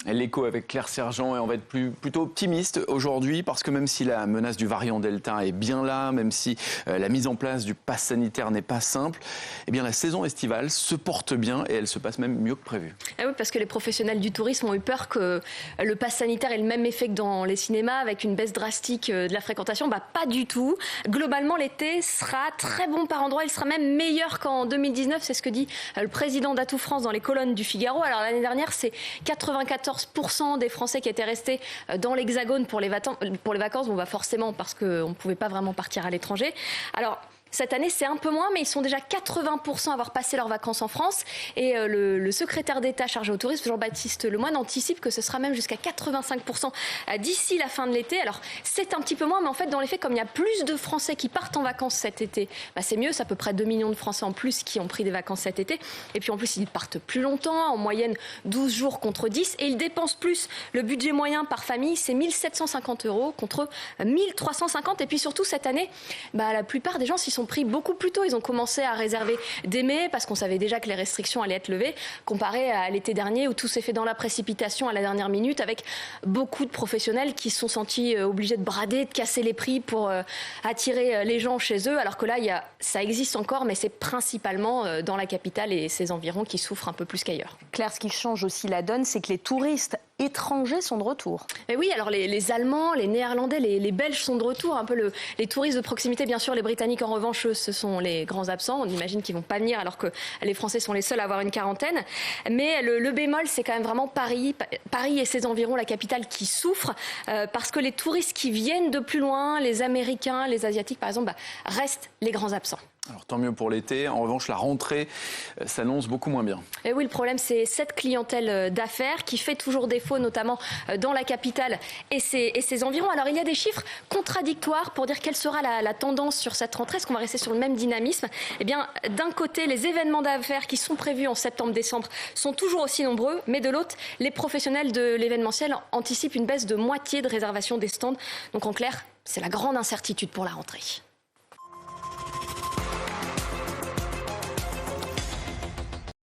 L'écho avec Claire Sergent, et on va être plutôt optimiste aujourd'hui parce que même si la menace du variant Delta est bien là, même si la mise en place du pass sanitaire n'est pas simple, eh bien la saison estivale se porte bien et elle se passe même mieux que prévu. Ah oui, parce que les professionnels du tourisme ont eu peur que le pass sanitaire ait le même effet que dans les cinémas avec une baisse drastique de la fréquentation. Pas du tout. Globalement, l'été sera très bon par endroits. Il sera même meilleur qu'en 2019. C'est ce que dit le président d'Atout France dans les colonnes du Figaro. Alors l'année dernière, c'est 94% des Français qui étaient restés dans l'Hexagone pour les vacances. Forcément parce qu'on ne pouvait pas vraiment partir à l'étranger. Alors, cette année, c'est un peu moins, mais ils sont déjà 80% à avoir passé leurs vacances en France. Et le secrétaire d'État chargé au tourisme, Jean-Baptiste Lemoyne, anticipe que ce sera même jusqu'à 85% d'ici la fin de l'été. Alors, c'est un petit peu moins, mais en fait, dans les faits, comme il y a plus de Français qui partent en vacances cet été, c'est mieux. C'est à peu près 2 millions de Français en plus qui ont pris des vacances cet été. Et puis, en plus, ils partent plus longtemps, en moyenne 12 jours contre 10. Et ils dépensent plus. Le budget moyen par famille, c'est 1 750 € contre 1 350. Et puis, surtout, cette année, la plupart des gens s'y sont pris beaucoup plus tôt. Ils ont commencé à réserver dès mai parce qu'on savait déjà que les restrictions allaient être levées, comparé à l'été dernier où tout s'est fait dans la précipitation à la dernière minute avec beaucoup de professionnels qui se sont sentis obligés de brader, de casser les prix pour attirer les gens chez eux. Alors que là, ça existe encore, mais c'est principalement dans la capitale et ses environs qui souffrent un peu plus qu'ailleurs. Claire, ce qui change aussi la donne, c'est que les touristes étrangers sont de retour. Et oui, alors les Allemands, les Néerlandais, les Belges sont de retour. Un peu les touristes de proximité, bien sûr. Les Britanniques, en revanche, eux, ce sont les grands absents. On imagine qu'ils ne vont pas venir alors que les Français sont les seuls à avoir une quarantaine. Mais le bémol, c'est quand même vraiment Paris et ses environs, la capitale, qui souffre parce que les touristes qui viennent de plus loin, les Américains, les Asiatiques, par exemple, restent les grands absents. Alors tant mieux pour l'été. En revanche, la rentrée s'annonce beaucoup moins bien. Et oui, le problème, c'est cette clientèle d'affaires qui fait toujours défaut, notamment dans la capitale et ses environs. Alors, il y a des chiffres contradictoires pour dire quelle sera la tendance sur cette rentrée. Est-ce qu'on va rester sur le même dynamisme ? Eh bien, d'un côté, les événements d'affaires qui sont prévus en septembre-décembre sont toujours aussi nombreux, mais de l'autre, les professionnels de l'événementiel anticipent une baisse de moitié de réservation des stands. Donc, en clair, c'est la grande incertitude pour la rentrée.